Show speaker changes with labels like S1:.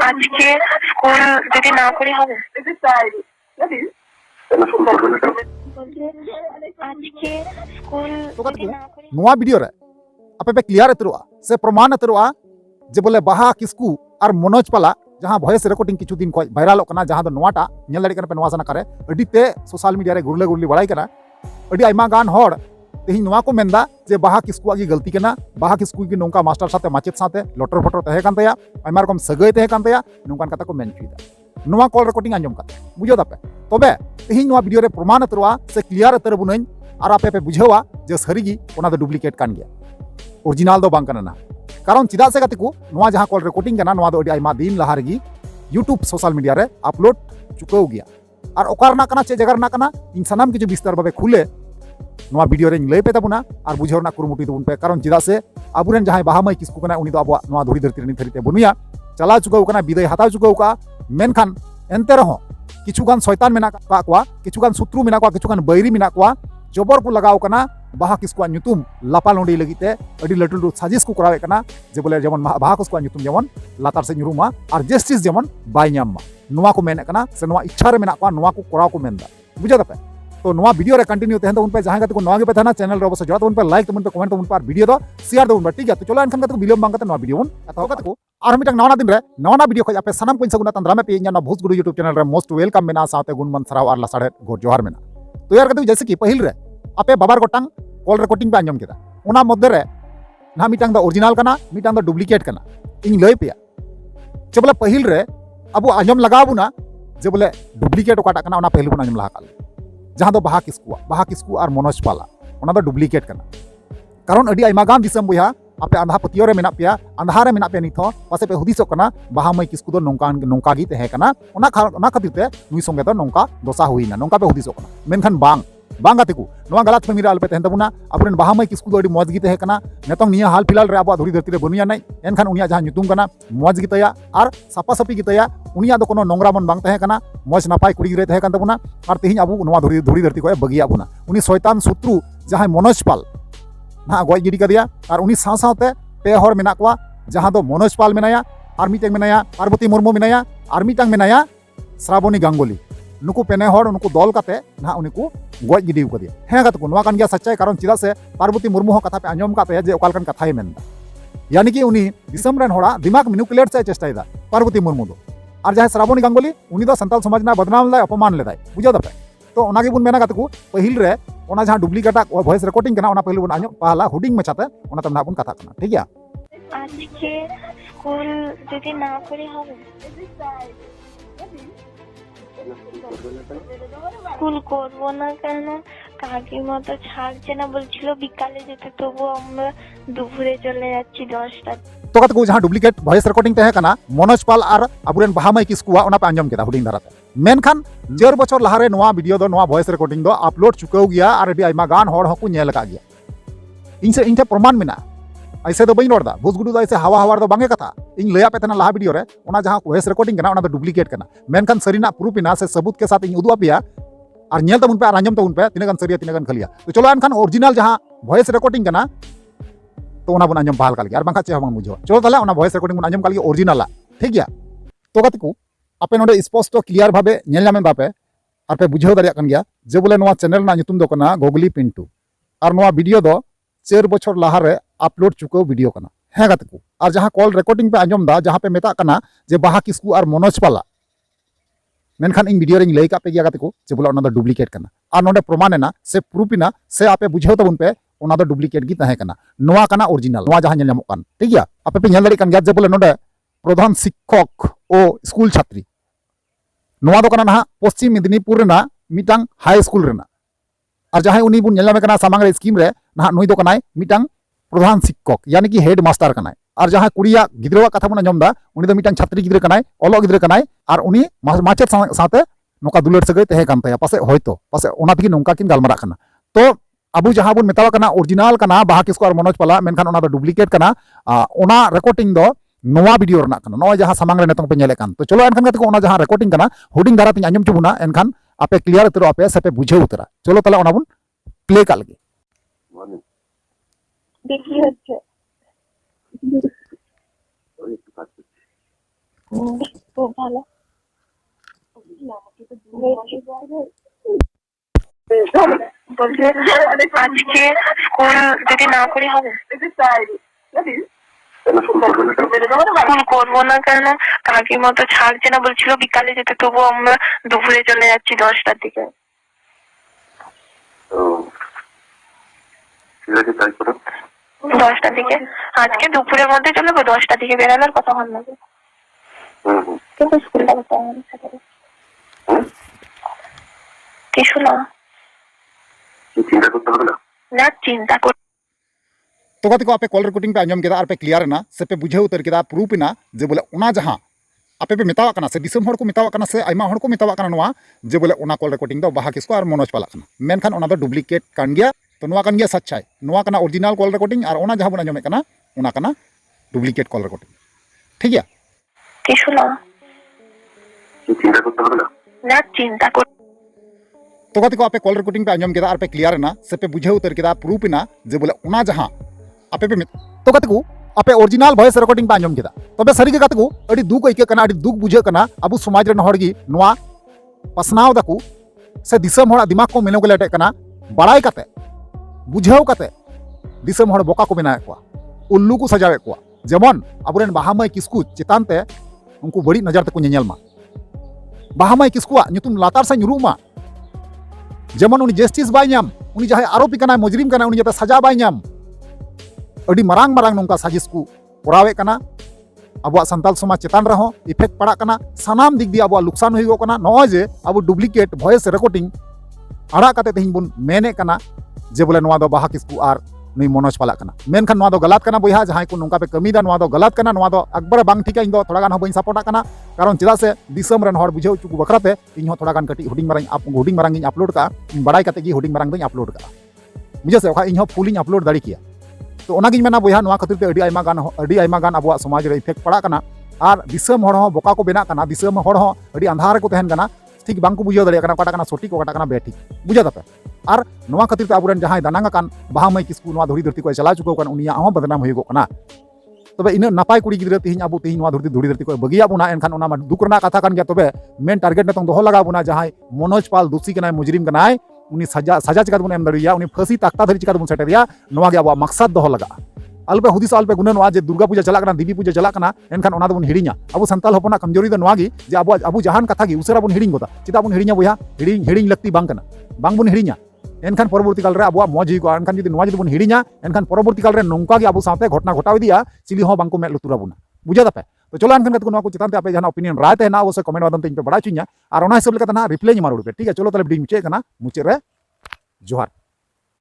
S1: আজকে স্কুল যদি না করে হবে আজকে স্কুল যদি না করে
S2: নোয়া ভিডিও রে আপে पे क्लियर उतरवा से प्रमाण उतरवा जे बोले बाहा किस्कू और मनोज पाला जहां वॉइस रिकॉर्डिंग किछु दिन खज वायरल होना जहां दो नोवाटा नेल दाड़ी पे नोवा सना करे अडिते सोशल मीडिया रे गुरले गुरली बड़ाई कना अडी आइमा गान होड़ तेही नोवा को मेंदा जे बाहा किस्कू की गलती कना बाहा किस्कू की नोंका मास्टर साथे माचेत साथे लटर फटर तहे कान तया आइमा रकम सगई तहे कान तया नोंकान कथा को मेनचुइदा नोवा कॉल रिकॉर्डिंग आंजम का बुझो दापे तबे तेही नोवा वीडियो रे प्रमाण उतरवा से क्लियर उतर बुनइन और आपे पे बुझेवा जे सरीगी ओना दो डुप्लीकेट कान गया ओरिजिनल दो बांग कना ना कारण चिदा से गतिको नोवा जहां कॉल रिकॉर्डिंग कना नोवा दो अडी आइमा दिन लहा रगी यूट्यूब सोशल मीडिया रे अपलोड चुकाव गया और ओकारना कना चे जगर ना कना इन सनाम किछु विस्तार भाबे खुले नोवा वीडियो रे लय पे ताबुना और बुझेवना कुरुमुटी दबुन पे कारण चिदा से आबुरेन जहां बाहामय किसकु कना उनी दो आबो नोवा धुरी धरती रे थरीते बनुया चला चुकाव कना विदाय हताव चुकाव का मेनखान एनते रहो किछुगान शैतान मेना का किछुगान शत्रु मेना का किछुगान बैरी मेना का जबर को लगाव कना बाहा किसकुआ नुतुम लापाल नोडी लगिते अडी लटु लटु साजिश को करावे कना जे बोले जेमन बाहा किसकुआ नुतुम जेमन लातार से नुरुमा और जस्टिस जेमन बाय न्याममा नोवा को मेने कना से नोवा इच्छा रे मेना को नोवा को कराव को मेनदा बुझा दपे तो नोवा वीडियो रे कंटिन्यू तहन तो उन पे जहां का को नोवा के पे थाना चैनल रे अवश्य जोड़ा तो उन पे लाइक तो उन पे कमेंट तो उन पर वीडियो दो शेयर दो उन पर ठीक है तो चलो एनखान का विलोम बांग नोवा वीडियो उन अथवा का और मिटक नवा दिन रे नवा वीडियो खज आपे सनम कोइन सगुना तंद्रा में पे इन भोज गुरु यूट्यूब चैनल रे मोस्ट वेलकम मेना साथे गुणमन सराव और लसाड़े गोर जोहार मेना तो यार कते जैसे कि पहिल रे आपे बाबार गोटांग कॉल रिकॉर्डिंग पे आंजम केदा उना मध्य रे ना मिटांग द ओरिजिनल कना मिटांग द डुप्लीकेट कना इन लय पे जे बोले पहिल रे अब आंजम लगाबुना जे बोले डुप्लीकेट ओकाटा कना उना पहिल बुन आंजम लहा काल जहां दो बाहा किस्कू और मनोज पाला उना दो डुप्लीकेट कना कारण अडी आइमा गान दिसम बुया आपे आंधा पतियो रे मेना पिया आंधा रे मेना पे निथो पासे पे हुदिसो कना बाहामय किस्कू दो नोंका गी तहे कना उना खातिर ते नुई संगे दो नोंका दोसा हुईना नोंका पे हुदिसो कना मेनखान बांग गाते को नोवा गलत फहमीरा अलपे तहन तबुना अबरेन बाहामय किस्कू दो अडी मौज गी तहे कना नेतोंग निया हाल फिलहाल रे आबो धुरी धरती रे बनुया नै एनखान उनिया जहां नुतुम कना मौज गी तया और सापा सापी गी तया उनिया दो कोनो नोंगरा मन बांग तहे कना मौज नपाय कुड़ी रे तहे कान तबुना और तेहिं आबो नोवा धुरी धरती को बगिया बुना उनी शैतान शत्रु जहां मनोज पाल ना गoj गिडी कदिया और उनी साव सावते पे हर मेना कोआ जहां दो मनोज पाल मेनाया और मिटेंग मेनाया पार्वती मुर्मू मेनाया और मिटांग मेनाया श्रावणी गांगुली नुकु पेने हर नुकु दल काते ना उनको गoj गिडी कदिया हे काते को नोवा कान गया सच्चाई कारण चिदा से पार्वती मुर्मू हो कथा पे आंजम काते जे ओकाल कान कथाय मेनदा यानी कि उनी दिसम रेन होड़ा दिमाग मैनिपुलेट से चेष्टायदा पार्वती मुर्मू दो और जहां श्रावणी गांगुली उनी दो संताल समाज ना बदनाम ला अपमान लेदाय बुझो दपे तो ओनागे बुन मेना काते को पहिल रे ओना जहां डुप्लीकेट वॉइस रिकॉर्डिंग कना ओना पहिल बुन आंजम पाला हुडिंग मचाते ओना तमना बुन कथा कना ठीक है
S1: আজকে স্কুল যদি না করে হবে স্কুল করবো না কেন কাকিমা তো ছাড়ছে না বলছিল বিকালে যেতে তবু আমরা দুপুরে চলে যাচ্ছি 10টা
S2: तो कत को जहां डुप्लीकेट वॉइस रिकॉर्डिंग तहे कना मनोज पाल और अबुरेन बाहामय किस्कुआ ओना पे आंजम केदा हुडिंग दाराते मेनखान 4 बछर लहारे नोवा वीडियो दो नोवा वॉइस रिकॉर्डिंग दो अपलोड चुकाव गया और अडी आइमा गान होड़ हकु नेल का गया इनसे प्रमाण मेना ऐसे तो बई रोडदा भोजगुडू दा ऐसे हवा दो बांगे कथा इन लया पे तना लहा वीडियो रे ओना जहां वॉइस रिकॉर्डिंग कना ओना दो डुप्लीकेट कना मेनखान सरीना प्रूफ इना से सबूत के साथ इन उदुआ पिया और नेल तमुन पे और आंजम तमुन पे तिनेगान सरिया तिनेगान खलिया तो चलो एनखान ओरिजिनल जहां वॉइस रिकॉर्डिंग कना तो ओना बुन आंजम बहाल काल गया और बांका चे हम बुझो चलो ताले ओना वॉइस रिकॉर्डिंग बुन आंजम काल गया ओरिजिनल ठीक गया तो कत को आपे नोडे स्पष्ट क्लियर भाबे नेल नामे बापे और पे बुझो दारिया कन गया जे बोले नोवा चैनल ना nyutum दो कना गोगली पिंटू और नोवा वीडियो दो 4 बछर लहा रे अपलोड चुकाव वीडियो कना है गाते को और जहां कॉल रिकॉर्डिंग पे आंजम दा जहां पे मेता कना जे बाहा किस्कू और मनोज पाला मेनखान इन वीडियो रे लई का पे गया गाते को जे बोला ओना दो डुप्लीकेट कना और नोडे प्रमाण ना से प्रूफ ना से आपे बुझेव तबुन पे ओना दो डुप्लीकेट गी तहे कना नोवा कना ओरिजिनल नोवा जहां नेल नामक कान ठीक गया आपे पे नेल दाड़ी कान गया जे बोले नोडे प्रधान शिक्षक ओ स्कूल छात्री नोवा दो कना ना पश्चिम मेदिनीपुर रेना मिटांग हाई स्कूल रेना और जहां उनी बुन नेल नामे कना सामांग रे स्कीम रे ना नुई दो कनाय मिटांग प्रधान शिक्षक यानी कि हेड मास्टर कनाय और जहां कुड़िया गिद्रवा कथा बन आंजम दा उनी दो मिटांग छात्री गिद्र कनाय ओलो गिद्र कनाय और उनी माचेत साथे नोका दुलर सगै तहे कान तया पासे होयतो पासे ओना तगी नोंका किन गालमारा कना तो अबु जहां बुन मेतावा कना ओरिजिनल कना बाहा किस्कू और मनोज पाला मेनखान ओना दो डुप्लीकेट कना ओना रिकॉर्डिंग दो नोवा वीडियो रना कना नोवा जहां सामांग रे नेतोंग पे नेले कान तो चलो एनखान कते को ओना जहां रिकॉर्डिंग कना हुडिंग दारा तिन आंजम चुबुना एनखान आपे क्लियर उतरो आपे सेपे बुझे उतरा चलो ताले ओना बुन प्ले काल गे
S1: देखी হচ্ছে খুব ভালো বলছি আজকে স্কুল যদি না করি হবে স্কুল করবো না কেন কাকিমা তো ছাড়ছে না বলছিল বিকালে যেতে, তবু আমরা দুপুরে চলে যাচ্ছি 10টার দিকে।
S3: ঠিক আছে তাই করো।
S1: 10টার দিকে আজকে দুপুরের মধ্যে চলে যাবো, 10টার দিকে বেরানোর কথা ভালো লাগে কিন্তু স্কুলটা করতে হবে কিছু না
S3: चिंता करते হবে না
S1: ना चिंता कर
S2: तो गति को आपे कॉल रिकॉर्डिंग पे आंजम केदा और पे क्लियर ना से पे बुझे उतर केदा प्रूफ ना जे बोले उना जहां आपे पे मेतावा कना से दिसम हर को मेतावा कना से आइमा हर को मेतावा कना नवा जे बोले उना कॉल रिकॉर्डिंग दो बाहा किसको और मनोज पाला कना मेनखान उना दो डुप्लीकेट कान गया तो नवा कान गया सच्चाई नवा कना ओरिजिनल कॉल रिकॉर्डिंग और उना जहां बना आंजम कना उना कना डुप्लीकेट कॉल रिकॉर्डिंग ठीक है
S1: কিছু না
S3: चिंता करते হবে
S1: ना चिंता कर
S2: तो गति को आपे कॉल रिकॉर्डिंग पे आंजम केदा और पे क्लियर ना से पे बुझे उतर केदा प्रूफ ना जे बोले उना जहां आपे पे तो गति को आपे ओरिजिनल वॉइस रिकॉर्डिंग पे आंजम केदा तबे सरी के गति को अड़ी दुख आइके कना अड़ी दुख बुझे कना अबु समाज रे हर गी नवा पसनाव दाकू से दिसम हर दिमाग को मेनो के लेटे कना बड़ाई कते बुझाव कते दिसम हर बोका को बनाए को उल्लू को सजावे को जेमन अबुरेन बाहामय किसकू चितानते उनको बड़ी नजर तक को मा बाहामय किसकुआ ᱧᱩᱛᱩᱢ लातार से ᱧᱩᱨᱩᱜ मा जेमन उनी जस्टिस बाय ᱧᱟᱢ उनी जहां आरोपी कना मुजरिम कना उनी जते सजा बाय ᱧᱟᱢ अडी मरांग मरांग नोंका साजिश को कोरावे कना अबुआ संताल समाज चितान रहो इफेक्ट पड़ा कना सानाम दिक दिया अबुआ लुकसान हुई कना नॉय जे अबु डुप्लीकेट वॉइस रिकॉर्डिंग आड़ा कते तेहिं बुन मेने कना जे बोले नवा दो बाहा किसकू आर नुई मनोज पाला कना मेनखान नवा दो गलत कना बयहा जहां को नोंका पे कमी दा नवा दो गलत कना नवा दो अकबर बांग ठीका इन दो थोड़ा गान हो बई सपोर्ट कना कारण चिदा से दिसम रन हर बुझाव चुकू बखराते इन हो थोड़ा गान कटी हुडिंग मारांग इन अपलोड का इन बड़ाई कते गी हुडिंग मारांग दई अपलोड का बुझे से इन हो फुल इन अपलोड दाड़ी किया तो ओनागिन मेना बयहा नवा खातिर ते अडी आइमा गान अबुआ समाज रे इफेक्ट पड़ा कना आर दिसम हर हो बोका को बेना कना दिसम हर हो अडी अंधार को तहन कना ठीक बांग को बुझाव दाड़ी कना काटा कना सटीक काटा कना बेठिक बुझा दपे और नवा खातिर अबुरेन जहां दानांगा कान बाहामय किसकू नवा धुड़ी धरती को चला चुको कान उनिया हो बदनाम होइगो कना तबे इन नपाय कुड़ी गिद्रा तिहिं अबु तिहिं नवा धुड़ी धरती को बगिया बुना एनखान ओना दुख रना कथा कान गया तबे मेन टारगेट ने दोहो लगा बुना जहां मनोज पाल दोषी कनाय मुजरिम कनाय उनी सजा चिका बुन एम दरिया उनी फांसी तख्ता धरी चिका बुन सेटरिया नवा गे अबु मकसद दोहो लगा अल्पे हुदिस अल्पे गुना नवा जे दुर्गा पूजा चला कना देवी पूजा चला कना एनखान ओना दोन हिड़िया अबु संताल होपना कमजोरी दो नवा गी जे अबु जहान कथा गी उसरा बुन हिड़िंग गोता चिता बुन हिड़िया बया हिड़िंग लगती बांग कना बांग बुन हिड़िया एनखान परवर्ती काल रे अबुआ मौज हुई को एनखान जुदी नवा जुदी बुन हिड़िया एनखान परवर्ती काल रे नोंका गे अबु साथे घटना घटाव इदिया चिली हो बांग को मे लुतुरा बुना बुझा दपे तो चलो एनखान को नवा को चितान ते आपे जहां ओपिनियन राय ते ना अवश्य कमेंट माध्यम ते इन पे बड़ा चुन्या और ओना हिसाब लेका ना रिप्लाई नी मारो पे ठीक है चलो तले वीडियो मुचे कना मुचे रे जोहार।